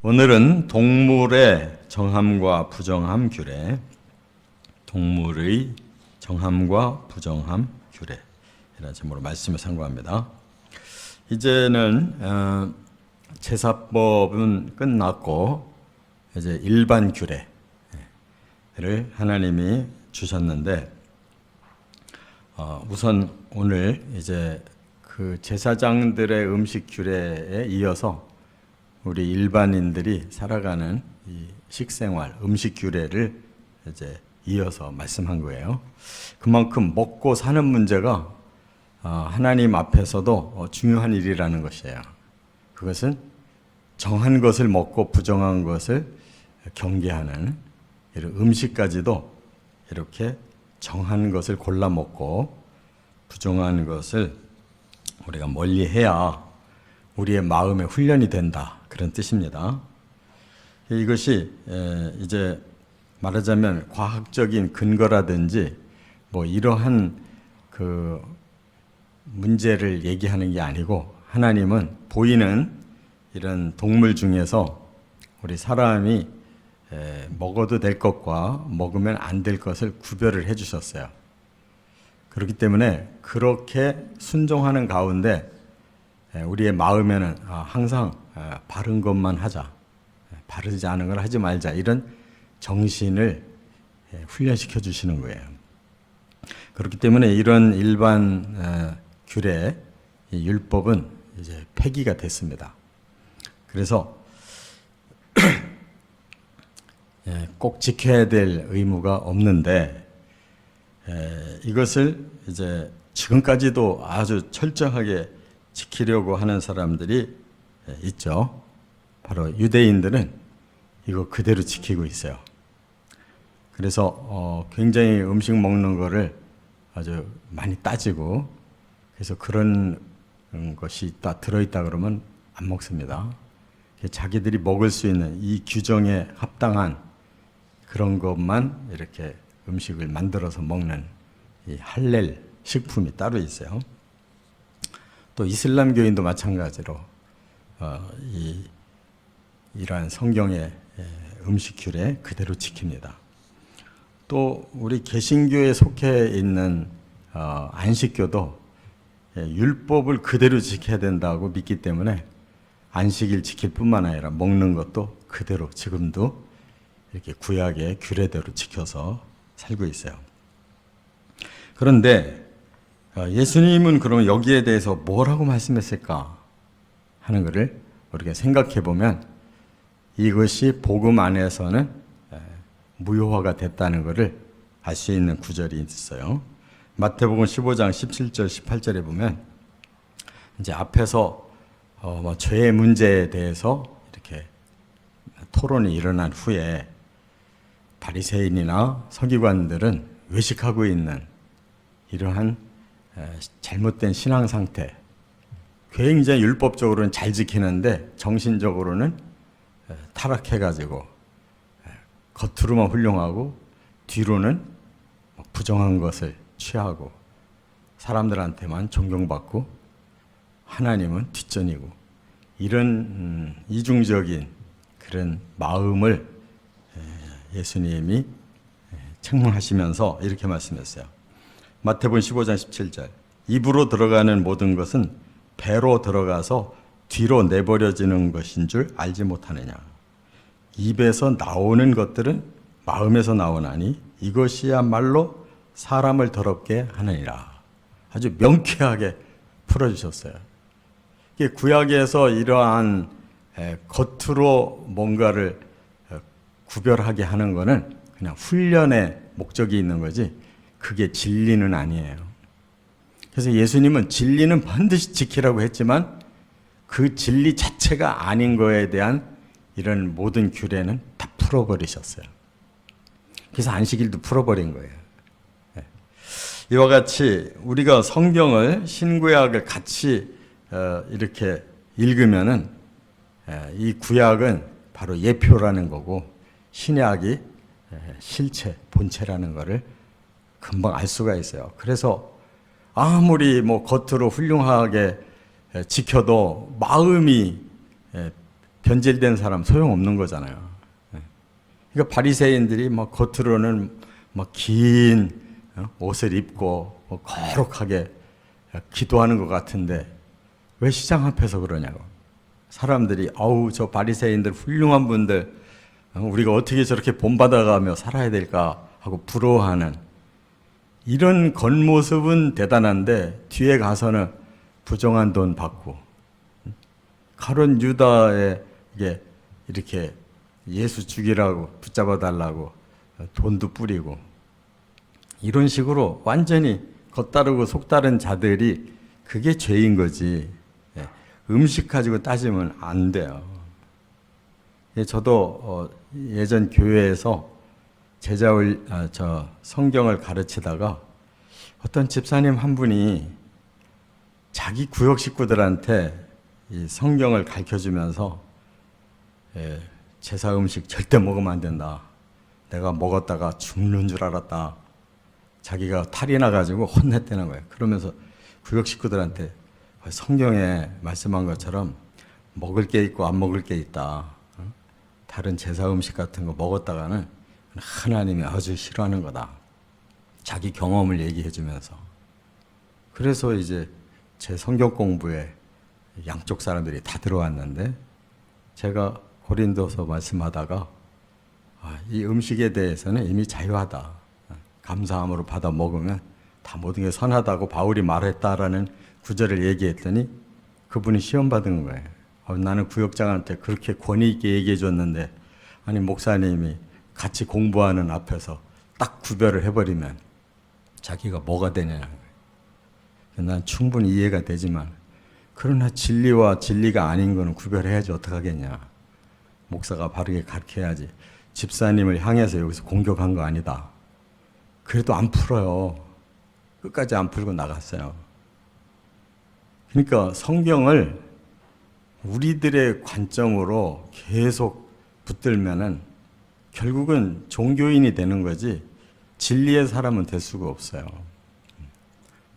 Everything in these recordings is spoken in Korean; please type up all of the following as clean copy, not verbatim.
오늘은 동물의 정함과 부정함 규례, 동물의 정함과 부정함 규례 이라는 제목으로 말씀을 상고합니다. 이제는 제사법은 끝났고 이제 일반 규례를 하나님이 주셨는데, 우선 오늘 이제 그 제사장들의 음식 규례에 이어서 우리 일반인들이 살아가는 이 식생활, 음식 규례를 이제 이어서 말씀한 거예요. 그만큼 먹고 사는 문제가 하나님 앞에서도 중요한 일이라는 것이에요. 그것은 정한 것을 먹고 부정한 것을 경계하는, 이런 음식까지도 이렇게 정한 것을 골라 먹고 부정한 것을 우리가 멀리해야 우리의 마음에 훈련이 된다, 그런 뜻입니다. 이것이 이제 말하자면 과학적인 근거라든지 뭐 이러한 그 문제를 얘기하는 게 아니고, 하나님은 보이는 이런 동물 중에서 우리 사람이 먹어도 될 것과 먹으면 안 될 것을 구별을 해 주셨어요. 그렇기 때문에 그렇게 순종하는 가운데 우리의 마음에는 항상 바른 것만 하자, 바르지 않은 걸 하지 말자, 이런 정신을 훈련시켜 주시는 거예요. 그렇기 때문에 이런 일반 규례, 이 율법은 이제 폐기가 됐습니다. 그래서 꼭 지켜야 될 의무가 없는데, 이것을 이제 지금까지도 아주 철저하게 지키려고 하는 사람들이 있죠. 바로 유대인들은 이거 그대로 지키고 있어요. 그래서 굉장히 음식 먹는 거를 아주 많이 따지고, 그래서 그런 것이 들어있다 그러면 안 먹습니다. 자기들이 먹을 수 있는 이 규정에 합당한 그런 것만 이렇게 음식을 만들어서 먹는 이 할렐 식품이 따로 있어요. 또 이슬람교인도 마찬가지로 이러한 성경의 음식 규례 그대로 지킵니다. 또 우리 개신교에 속해 있는 안식교도 율법을 그대로 지켜야 된다고 믿기 때문에 안식일 지킬 뿐만 아니라 먹는 것도 그대로 지금도 이렇게 구약의 규례대로 지켜서 살고 있어요. 그런데 예수님은 그럼 여기에 대해서 뭐라고 말씀했을까 하는 것을 우리가 생각해 보면, 이것이 복음 안에서는 무효화가 됐다는 것을 알 수 있는 구절이 있어요. 마태복음 15장 17절 18절에 보면 이제 앞에서 죄의 문제에 대해서 이렇게 토론이 일어난 후에 바리새인이나 서기관들은 외식하고 있는 이러한 잘못된 신앙 상태, 굉장히 율법적으로는 잘 지키는데 정신적으로는 타락해가지고 겉으로만 훌륭하고 뒤로는 부정한 것을 취하고 사람들한테만 존경받고 하나님은 뒷전이고, 이런 이중적인 그런 마음을 예수님이 책망하시면서 이렇게 말씀했어요. 마태복음 15장 17절, 입으로 들어가는 모든 것은 배로 들어가서 뒤로 내버려지는 것인 줄 알지 못하느냐. 입에서 나오는 것들은 마음에서 나오나니 이것이야말로 사람을 더럽게 하느니라. 아주 명쾌하게 풀어주셨어요. 구약에서 이러한 겉으로 뭔가를 구별하게 하는 것은 그냥 훈련의 목적이 있는 거지, 그게 진리는 아니에요. 그래서 예수님은 진리는 반드시 지키라고 했지만 그 진리 자체가 아닌 거에 대한 이런 모든 규례는 다 풀어버리셨어요. 그래서 안식일도 풀어버린 거예요. 이와 같이 우리가 성경을, 신구약을 같이 이렇게 읽으면은 이 구약은 바로 예표라는 거고 신약이 실체, 본체라는 것을 금방 알 수가 있어요. 그래서 아무리 겉으로 훌륭하게 지켜도 마음이 변질된 사람 소용없는 거잖아요. 그러니까 바리새인들이 막 겉으로는 막 긴 옷을 입고 거룩하게 기도하는 것 같은데 왜 시장 앞에서 그러냐고. 사람들이 아우 저 바리새인들 훌륭한 분들 우리가 어떻게 저렇게 본받아가며 살아야 될까 하고 부러워하는 이런 겉모습은 대단한데 뒤에 가서는 부정한 돈 받고 가룟 유다에게 이렇게 예수 죽이라고 붙잡아 달라고 돈도 뿌리고 이런 식으로 완전히 겉다르고 속다른 자들이 그게 죄인 거지. 음식 가지고 따지면 안 돼요. 저도 예전 교회에서 성경을 가르치다가 어떤 집사님 한 분이 자기 구역 식구들한테 이 성경을 가르쳐주면서 제사 음식 절대 먹으면 안 된다. 내가 먹었다가 죽는 줄 알았다. 자기가 탈이 나가지고 혼냈다는 거예요. 그러면서 구역 식구들한테 성경에 말씀한 것처럼 먹을 게 있고 안 먹을 게 있다. 다른 제사 음식 같은 거 먹었다가는 하나님이 아주 싫어하는 거다. 자기 경험을 얘기해 주면서. 그래서 이제 제 성경 공부에 양쪽 사람들이 다 들어왔는데 제가 고린도서 말씀하다가 이 음식에 대해서는 이미 자유하다. 감사함으로 받아 먹으면 다 모든 게 선하다고 바울이 말했다라는 구절을 얘기했더니 그분이 시험 받은 거예요. 나는 구역장한테 그렇게 권위 있게 얘기해 줬는데 아니 목사님이 같이 공부하는 앞에서 딱 구별을 해버리면 자기가 뭐가 되냐는 거예요. 난 충분히 이해가 되지만 그러나 진리와 진리가 아닌 거는 구별해야지 어떡하겠냐. 목사가 바르게 가르쳐야지. 집사님을 향해서 여기서 공격한 거 아니다. 그래도 안 풀어요. 끝까지 안 풀고 나갔어요. 그러니까 성경을 우리들의 관점으로 계속 붙들면은 결국은 종교인이 되는 거지 진리의 사람은 될 수가 없어요.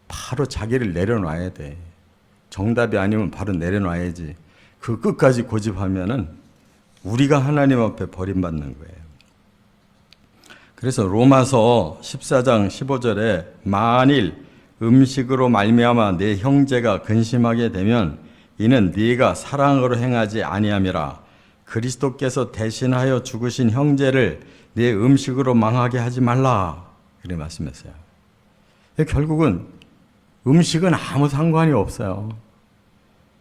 바로 자기를 내려놔야 돼. 정답이 아니면 바로 내려놔야지. 그 끝까지 고집하면은 우리가 하나님 앞에 버림받는 거예요. 그래서 로마서 14장 15절에 만일 음식으로 말미암아 내 형제가 근심하게 되면 이는 네가 사랑으로 행하지 아니함이라. 그리스도께서 대신하여 죽으신 형제를 네 음식으로 망하게 하지 말라. 그래 말씀했어요. 결국은 음식은 아무 상관이 없어요.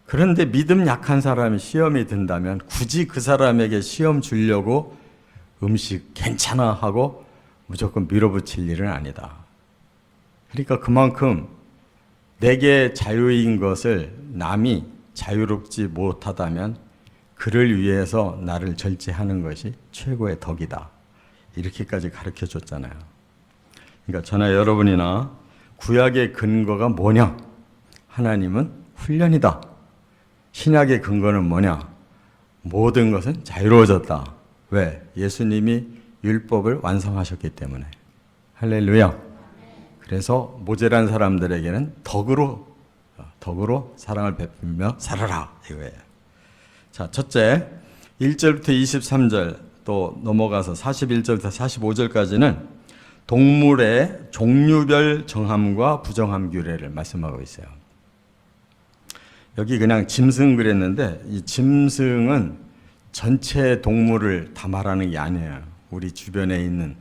그런데 믿음 약한 사람이 시험이 든다면 굳이 그 사람에게 시험 주려고 음식 괜찮아 하고 무조건 밀어붙일 일은 아니다. 그러니까 그만큼 내게 자유인 것을 남이 자유롭지 못하다면 그를 위해서 나를 절제하는 것이 최고의 덕이다. 이렇게까지 가르쳐 줬잖아요. 그러니까 저나 여러분이나 구약의 근거가 뭐냐? 하나님은 훈련이다. 신약의 근거는 뭐냐? 모든 것은 자유로워졌다. 왜? 예수님이 율법을 완성하셨기 때문에. 할렐루야. 그래서 모자란 사람들에게는 덕으로 사랑을 베풀며 살아라. 이거예요. 자, 첫째, 1절부터 23절 또 넘어가서 41절부터 45절까지는 동물의 종류별 정함과 부정함 규례를 말씀하고 있어요. 여기 그냥 짐승 그랬는데 이 짐승은 전체 동물을 다 말하는 게 아니에요. 우리 주변에 있는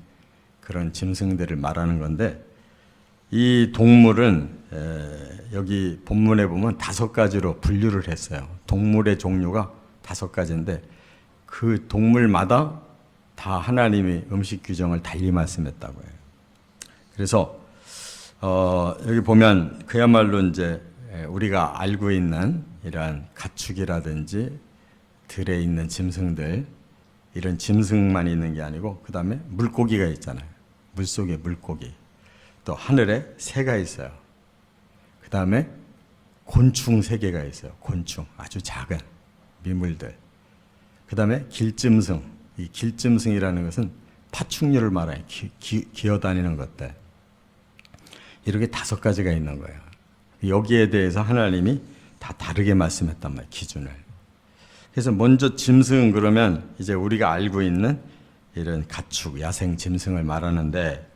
그런 짐승들을 말하는 건데 이 동물은 여기 본문에 보면 5가지로 분류를 했어요. 동물의 종류가 5가지인데 그 동물마다 다 하나님이 음식 규정을 달리 말씀했다고 해요. 그래서 여기 보면 그야말로 이제 우리가 알고 있는 이러한 가축이라든지 들에 있는 짐승들 이런 짐승만 있는 게 아니고 그 다음에 물고기가 있잖아요. 물속에 물고기. 또 하늘에 새가 있어요. 그 다음에 곤충 3개가 있어요. 곤충 아주 작은 미물들. 그 다음에 길짐승. 이 길짐승이라는 것은 파충류를 말해요. 기어다니는 것들. 이렇게 5가지가 있는 거예요. 여기에 대해서 하나님이 다 다르게 말씀했단 말이에요. 기준을. 그래서 먼저 짐승 그러면 이제 우리가 알고 있는 이런 가축, 야생 짐승을 말하는데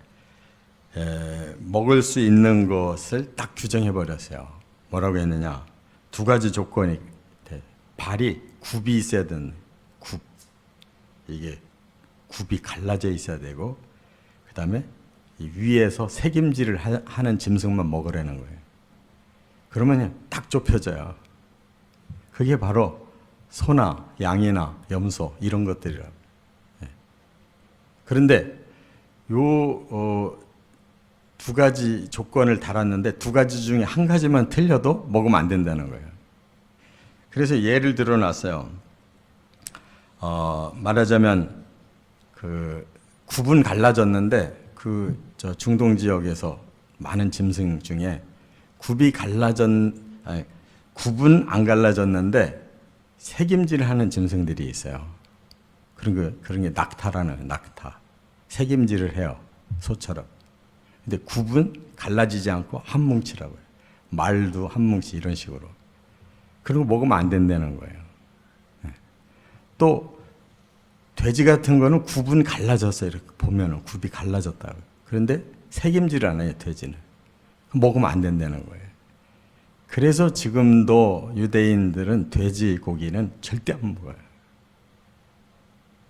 먹을 수 있는 것을 딱 규정해 버렸어요. 뭐라고 했느냐? 두 가지 조건이 돼. 발이 굽이 있어야 되는 굽. 이게 굽이 갈라져 있어야 되고 그다음에 이 위에서 새김질을 하는 짐승만 먹으라는 거예요. 그러면 딱 좁혀져요. 그게 바로 소나 양이나 염소 이런 것들이라고. 그런데 요 두 가지 조건을 달았는데 두 가지 중에 한 가지만 틀려도 먹으면 안 된다는 거예요. 그래서 예를 들어 놨어요. 말하자면 그 굽은 갈라졌는데 저 중동 지역에서 많은 짐승 중에 굽은 안 갈라졌는데 새김질하는 짐승들이 있어요. 그런 게 낙타라는 낙타. 새김질을 해요. 소처럼. 근데 굽은 갈라지지 않고 한 뭉치라고요. 말도 한 뭉치 이런 식으로. 그런 거 먹으면 안 된다는 거예요. 또 돼지 같은 거는 굽은 갈라졌어요. 이렇게 보면은 굽이 갈라졌다고. 그런데 새김질 안 해요, 돼지는. 먹으면 안 된다는 거예요. 그래서 지금도 유대인들은 돼지 고기는 절대 안 먹어요.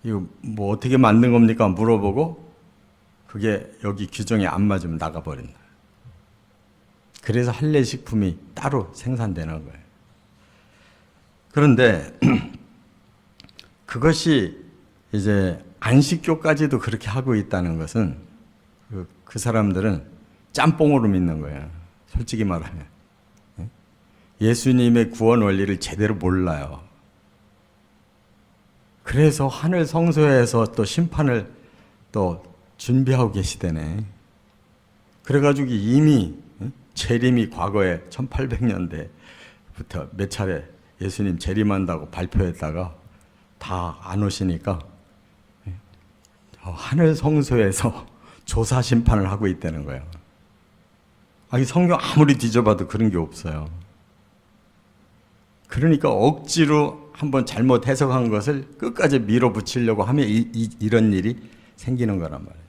이거 뭐 어떻게 만든 겁니까? 물어보고 그게 여기 규정에 안 맞으면 나가버린다. 그래서 할례 식품이 따로 생산되는 거예요. 그런데 그것이 이제 안식교까지도 그렇게 하고 있다는 것은 그 사람들은 짬뽕으로 믿는 거예요. 솔직히 말하면. 예수님의 구원 원리를 제대로 몰라요. 그래서 하늘 성소에서 또 심판을 또 준비하고 계시대네. 그래가지고 이미 재림이 과거에 1800년대부터 몇 차례 예수님 재림한다고 발표했다가 다 안 오시니까 하늘 성소에서 조사 심판을 하고 있다는 거예요. 아니 성경 아무리 뒤져봐도 그런 게 없어요. 그러니까 억지로 한번 잘못 해석한 것을 끝까지 밀어붙이려고 하면 이런 일이 생기는 거란 말이에요.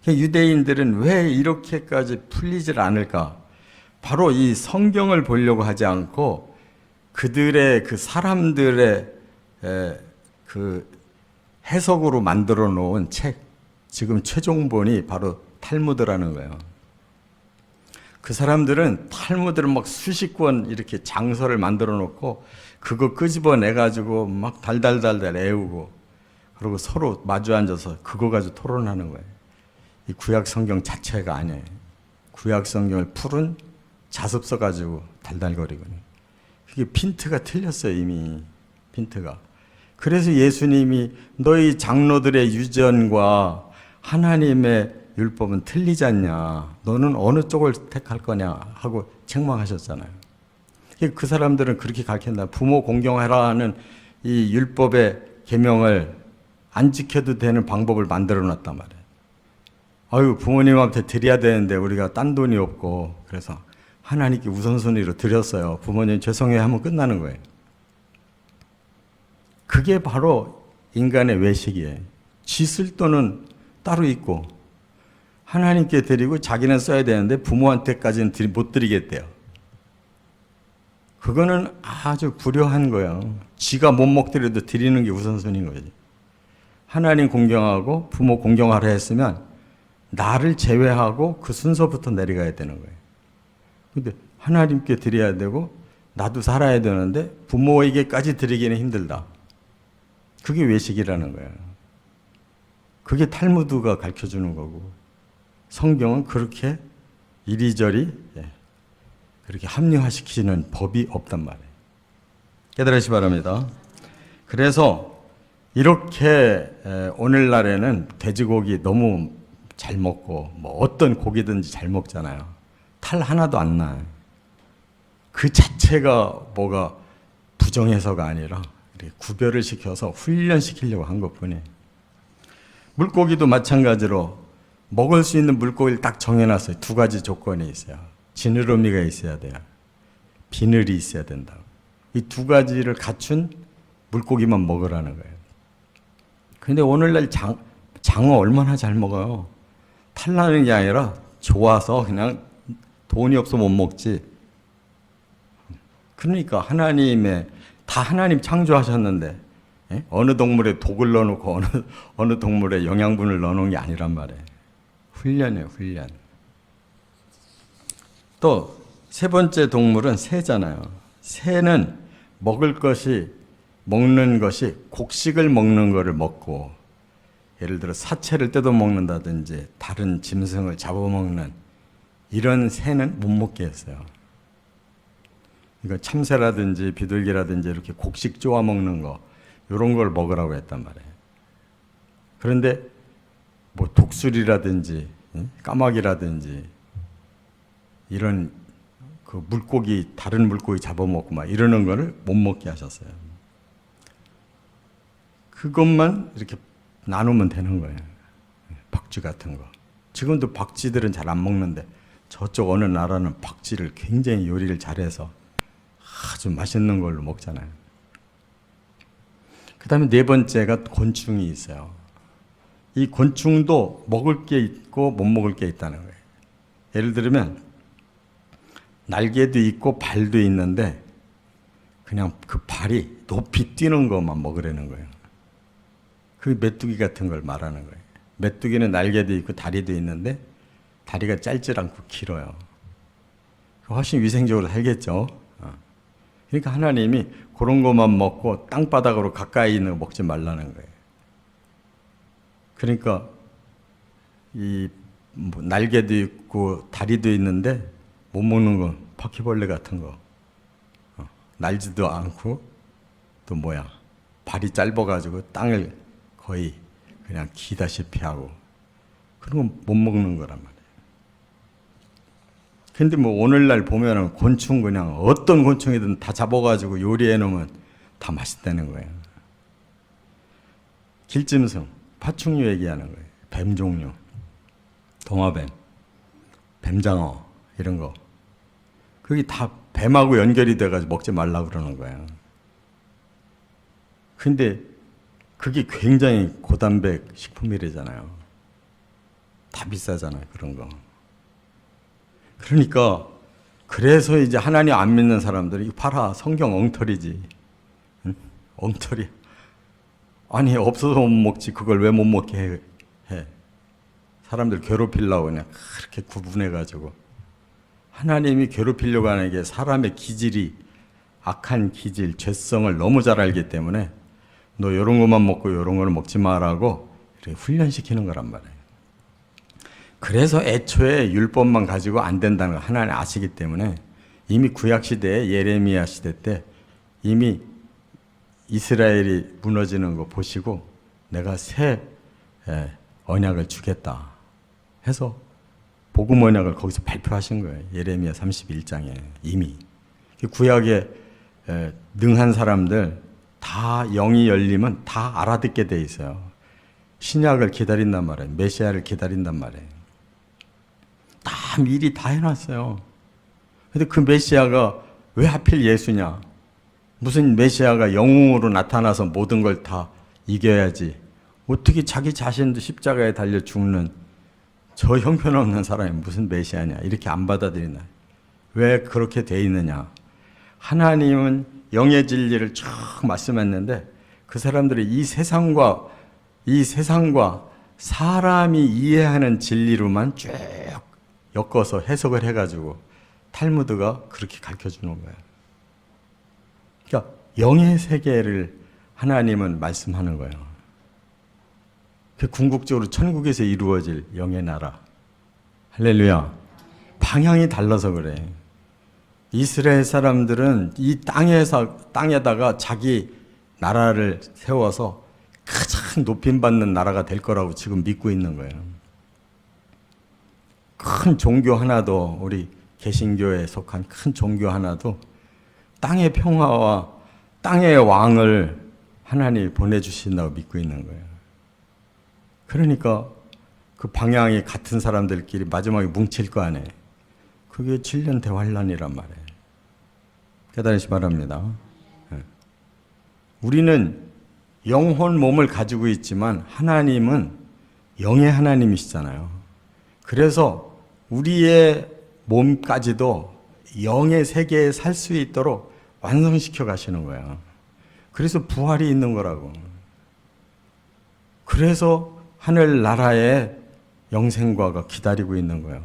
유대인들은 왜 이렇게까지 풀리질 않을까? 바로 이 성경을 보려고 하지 않고 그들의 그 사람들의 그 해석으로 만들어 놓은 책, 지금 최종본이 바로 탈무드라는 거예요. 그 사람들은 탈무드를 막 수십 권 이렇게 장서를 만들어 놓고 그거 끄집어내 가지고 막 달달달달 애우고 그리고 서로 마주 앉아서 그거 가지고 토론하는 거예요. 이 구약 성경 자체가 아니에요. 구약 성경을 푸른 자습서 가지고 달달거리거든요. 그게 핀트가 틀렸어요, 이미. 핀트가. 그래서 예수님이 너희 장로들의 유전과 하나님의 율법은 틀리지 않냐. 너는 어느 쪽을 택할 거냐 하고 책망하셨잖아요. 그 사람들은 그렇게 가르친다. 부모 공경하라는 이 율법의 계명을 안 지켜도 되는 방법을 만들어 놨단 말이에요. 아유, 부모님한테 드려야 되는데 우리가 딴 돈이 없고 그래서 하나님께 우선순위로 드렸어요. 부모님 죄송해요 하면 끝나는 거예요. 그게 바로 인간의 외식이에요. 지 쓸 돈은 따로 있고 하나님께 드리고 자기는 써야 되는데 부모한테까지는 못 드리겠대요. 그거는 아주 불효한 거예요. 지가 못 먹더라도 드리는 게 우선순위인 거지. 하나님 공경하고 부모 공경하라 했으면 나를 제외하고 그 순서부터 내려가야 되는 거예요. 근데 하나님께 드려야 되고 나도 살아야 되는데 부모에게까지 드리기는 힘들다. 그게 외식이라는 거예요. 그게 탈무드가 가르쳐주는 거고 성경은 그렇게 이리저리 그렇게 합리화시키는 법이 없단 말이에요. 깨달으시 바랍니다. 그래서 이렇게 오늘날에는 돼지고기 너무 잘 먹고 뭐 어떤 고기든지 잘 먹잖아요. 탈 하나도 안 나요. 그 자체가 뭐가 부정해서가 아니라 구별을 시켜서 훈련시키려고 한 것뿐이에요. 물고기도 마찬가지로 먹을 수 있는 물고기를 딱 정해놨어요. 두 가지 조건이 있어요. 지느러미가 있어야 돼요. 비늘이 있어야 된다고. 이 두 가지를 갖춘 물고기만 먹으라는 거예요. 근데 오늘날 장어 얼마나 잘 먹어요. 탈나는 게 아니라 좋아서 그냥 돈이 없어 못 먹지. 그러니까 다 하나님 창조하셨는데 어느 동물에 독을 넣어놓고 어느 동물에 영양분을 넣어놓은 게 아니란 말이에요. 훈련이에요, 훈련. 또 세 번째 동물은 새잖아요. 새는 먹는 것이 곡식을 먹는 거를 먹고, 예를 들어 사체를 뜯어 먹는다든지 다른 짐승을 잡아먹는 이런 새는 못 먹게 했어요. 그러니까 참새라든지 비둘기라든지 이렇게 곡식 쪼아 먹는 거, 이런 걸 먹으라고 했단 말이에요. 그런데 뭐 독수리라든지 까마귀라든지 이런 그 물고기, 다른 물고기 잡아먹고 막 이러는 거를 못 먹게 하셨어요. 그것만 이렇게 나누면 되는 거예요. 박쥐 같은 거. 지금도 박쥐들은 잘 안 먹는데 저쪽 어느 나라는 박쥐를 굉장히 요리를 잘해서 아주 맛있는 걸로 먹잖아요. 그 다음에 네 번째가 곤충이 있어요. 이 곤충도 먹을 게 있고 못 먹을 게 있다는 거예요. 예를 들면 날개도 있고 발도 있는데 그냥 그 발이 높이 뛰는 것만 먹으라는 거예요. 그 메뚜기 같은 걸 말하는 거예요. 메뚜기는 날개도 있고 다리도 있는데 다리가 짧지 않고 길어요. 훨씬 위생적으로 살겠죠. 그러니까 하나님이 그런 것만 먹고 땅바닥으로 가까이 있는 거 먹지 말라는 거예요. 그러니까 뭐 날개도 있고 다리도 있는데 못 먹는 건 바퀴벌레 같은 거, 날지도 않고 또 발이 짧아가지고 땅을 거의 그냥 기다시피 하고 그런 건 못 먹는 거란 말이에요. 근데 뭐 오늘날 보면은 곤충 그냥 어떤 곤충이든 다 잡아가지고 요리해 놓으면 다 맛있다는 거예요. 길짐승, 파충류 얘기하는 거예요. 뱀 종류, 도마뱀, 뱀장어 이런 거. 그게 다 뱀하고 연결이 돼가지고 먹지 말라고 그러는 거예요. 근데 그게 굉장히 고단백 식품이래잖아요. 다 비싸잖아요, 그런 거. 그러니까 그래서 이제 하나님 안 믿는 사람들이 봐라, 성경 엉터리지. 응? 엉터리. 아니 없어서 못 먹지 그걸 왜 못 먹게 해. 사람들 괴롭히려고 그냥 그렇게 구분해가지고. 하나님이 괴롭히려고 하는 게 사람의 기질이 악한 기질, 죄성을 너무 잘 알기 때문에 너 이런 것만 먹고 이런 거는 먹지 마라고 이렇게 훈련시키는 거란 말이에요. 그래서 애초에 율법만 가지고 안 된다는 걸 하나님 아시기 때문에 이미 구약시대에 예레미야 시대 때 이미 이스라엘이 무너지는 거 보시고 내가 새 언약을 주겠다 해서 복음 언약을 거기서 발표하신 거예요. 예레미야 31장에 이미. 구약에 능한 사람들 다 영이 열리면 다 알아듣게 돼 있어요. 신약을 기다린단 말이에요. 메시아를 기다린단 말이에요. 다 미리 다 해놨어요. 근데 그 메시아가 왜 하필 예수냐? 무슨 메시아가 영웅으로 나타나서 모든 걸 다 이겨야지. 어떻게 자기 자신도 십자가에 달려 죽는 저 형편없는 사람이 무슨 메시아냐 이렇게 안 받아들이나. 왜 그렇게 돼 있느냐. 하나님은 영의 진리를 쭉 말씀했는데 그 사람들이 이 세상과 사람이 이해하는 진리로만 쭉 엮어서 해석을 해가지고 탈무드가 그렇게 가르쳐주는 거예요. 그러니까 영의 세계를 하나님은 말씀하는 거예요. 그 궁극적으로 천국에서 이루어질 영의 나라. 할렐루야. 방향이 달라서 그래. 이스라엘 사람들은 이 땅에다가 자기 나라를 세워서 가장 높임받는 나라가 될 거라고 지금 믿고 있는 거예요. 큰 종교 하나도, 우리 개신교에 속한 큰 종교 하나도 땅의 평화와 땅의 왕을 하나님이 보내주신다고 믿고 있는 거예요. 그러니까 그 방향이 같은 사람들끼리 마지막에 뭉칠 거 아니에요. 그게 7년 대환란이란 말이에요. 깨달으시 바랍니다. 우리는 영혼 몸을 가지고 있지만 하나님은 영의 하나님이시잖아요. 그래서 우리의 몸까지도 영의 세계에 살 수 있도록 완성시켜 가시는 거야. 그래서 부활이 있는 거라고. 그래서 하늘나라에 영생과가 기다리고 있는 거예요.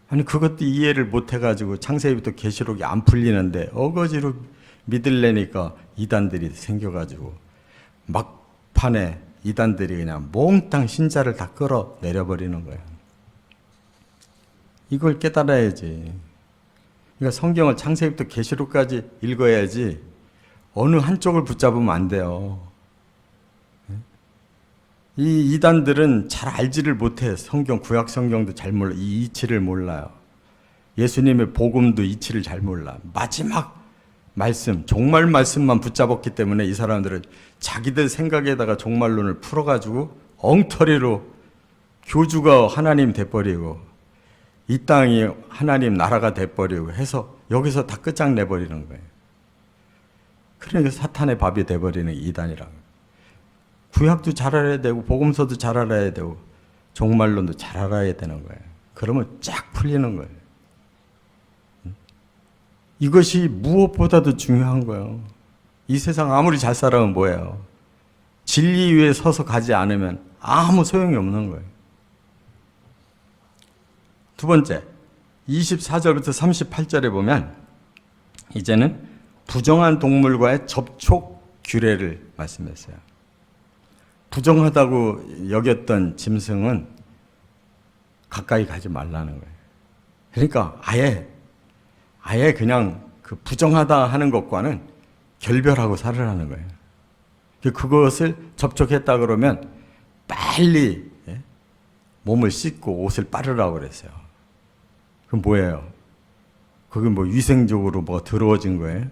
아니 그것도 이해를 못 해가지고 창세기부터 계시록이 안 풀리는데 어거지로 믿으려니까 이단들이 생겨가지고 막판에 이단들이 그냥 몽땅 신자를 다 끌어내려버리는 거예요. 이걸 깨달아야지. 그러니까 성경을 창세기부터 계시록까지 읽어야지 어느 한쪽을 붙잡으면 안 돼요. 이 이단들은 잘 알지를 못해. 성경, 구약 성경도 잘 몰라. 이 이치를 몰라요. 예수님의 복음도 이치를 잘 몰라. 마지막 말씀, 종말 말씀만 붙잡았기 때문에 이 사람들은 자기들 생각에다가 종말론을 풀어가지고 엉터리로 교주가 하나님 돼버리고 이 땅이 하나님 나라가 돼버리고 해서 여기서 다 끝장내버리는 거예요. 그러니까 사탄의 밥이 돼버리는 이단이라고. 구약도 잘 알아야 되고 복음서도 잘 알아야 되고 종말론도 잘 알아야 되는 거예요. 그러면 쫙 풀리는 거예요. 이것이 무엇보다도 중요한 거예요. 이 세상 아무리 잘 살아면 뭐예요? 진리 위에 서서 가지 않으면 아무 소용이 없는 거예요. 두 번째, 24절부터 38절에 보면 이제는 부정한 동물과의 접촉 규례를 말씀했어요. 부정하다고 여겼던 짐승은 가까이 가지 말라는 거예요. 그러니까 아예 그냥 그 부정하다 하는 것과는 결별하고 살으라는 거예요. 그것을 접촉했다 그러면 빨리 몸을 씻고 옷을 빨으라고 그랬어요. 그럼 뭐예요? 그게 뭐 위생적으로 뭐 더러워진 거예요?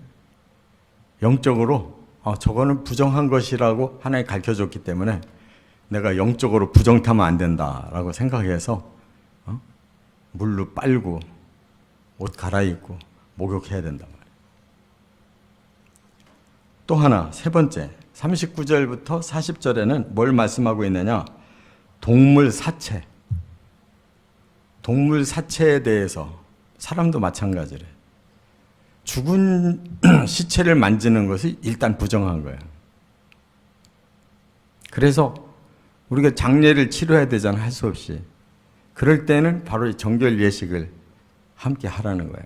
영적으로 저거는 부정한 것이라고 하나님 가르쳐줬기 때문에 내가 영적으로 부정타면 안 된다라고 생각해서 물로 빨고 옷 갈아입고 목욕해야 된단 말이에요. 또 하나, 세 번째, 39절부터 40절에는 뭘 말씀하고 있느냐? 동물 사체. 동물 사체에 대해서 사람도 마찬가지래. 죽은 시체를 만지는 것이 일단 부정한 거예요. 그래서 우리가 장례를 치러야 되잖아, 할 수 없이. 그럴 때는 바로 이 정결 예식을 함께 하라는 거예요.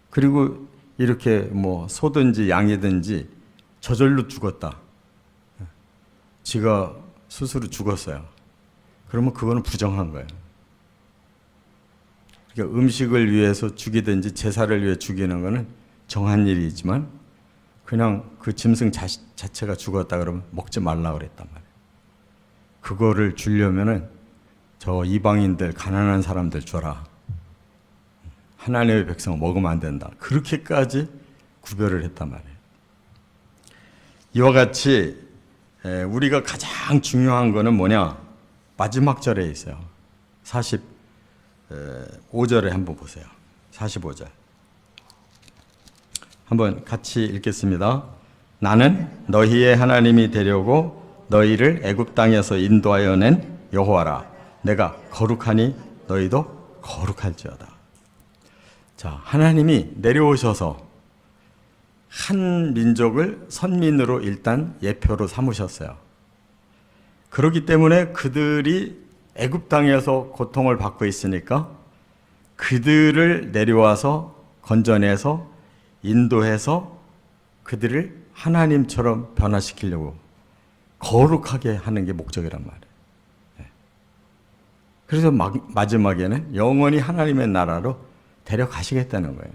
그리고 이렇게 뭐 소든지 양이든지 저절로 죽었다. 지가 스스로 죽었어요. 그러면 그거는 부정한 거예요. 그러니까 음식을 위해서 죽이든지 제사를 위해 죽이는 거는 정한 일이지만 그냥 그 짐승 자체가 죽었다 그러면 먹지 말라고 그랬단 말이에요. 그거를 주려면은 저 이방인들, 가난한 사람들 줘라. 하나님의 백성 먹으면 안 된다. 그렇게까지 구별을 했단 말이에요. 이와 같이 우리가 가장 중요한 거는 뭐냐? 마지막 절에 있어요. 45절에 한번 보세요. 45절. 한번 같이 읽겠습니다. 나는 너희의 하나님이 되려고 너희를 애굽 땅에서 인도하여 낸 여호와라. 내가 거룩하니 너희도 거룩할지어다. 자, 하나님이 내려오셔서 한 민족을 선민으로 일단 예표로 삼으셨어요. 그렇기 때문에 그들이 애굽 땅에서 고통을 받고 있으니까 그들을 내려와서 건져내서 인도해서 그들을 하나님처럼 변화시키려고 거룩하게 하는 게 목적이란 말이에요. 그래서 마지막에는 영원히 하나님의 나라로 데려가시겠다는 거예요.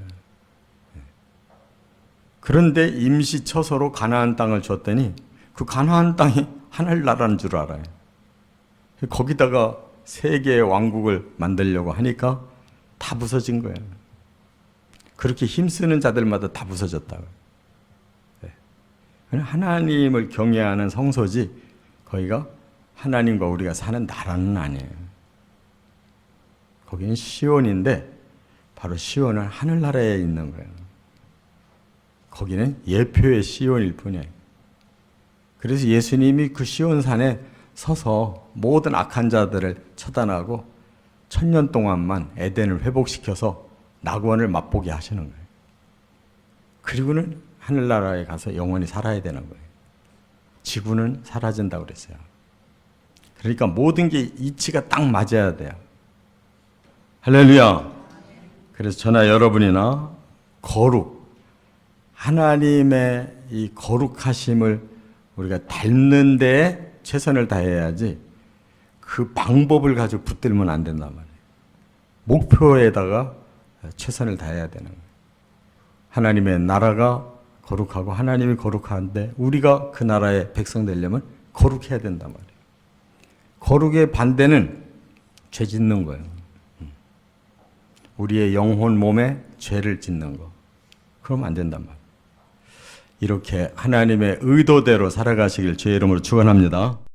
그런데 임시 처소로 가나안 땅을 줬더니 그 가나안 땅이 하늘나라인 줄 알아요. 거기다가 세계의 왕국을 만들려고 하니까 다 부서진 거예요. 그렇게 힘쓰는 자들마다 다 부서졌다고요. 하나님을 경외하는 성소지 거기가 하나님과 우리가 사는 나라는 아니에요. 거기는 시온인데 바로 시온은 하늘나라에 있는 거예요. 거기는 예표의 시온일 뿐이에요. 그래서 예수님이 그 시온산에 서서 모든 악한 자들을 처단하고 1000년 동안만 에덴을 회복시켜서 낙원을 맛보게 하시는 거예요. 그리고는 하늘나라에 가서 영원히 살아야 되는 거예요. 지구는 사라진다고 그랬어요. 그러니까 모든 게 이치가 딱 맞아야 돼요. 할렐루야. 그래서 저나 여러분이나 거룩, 하나님의 이 거룩하심을 우리가 닮는 데에 최선을 다해야지 그 방법을 가지고 붙들면 안 된단 말이에요. 목표에다가 최선을 다해야 되는 거예요. 하나님의 나라가 거룩하고 하나님이 거룩한데 우리가 그 나라의 백성 되려면 거룩해야 된단 말이에요. 거룩의 반대는 죄 짓는 거예요. 우리의 영혼 몸에 죄를 짓는 거. 그러면 안 된단 말이에요. 이렇게 하나님의 의도대로 살아가시길 주의 이름으로 축원합니다.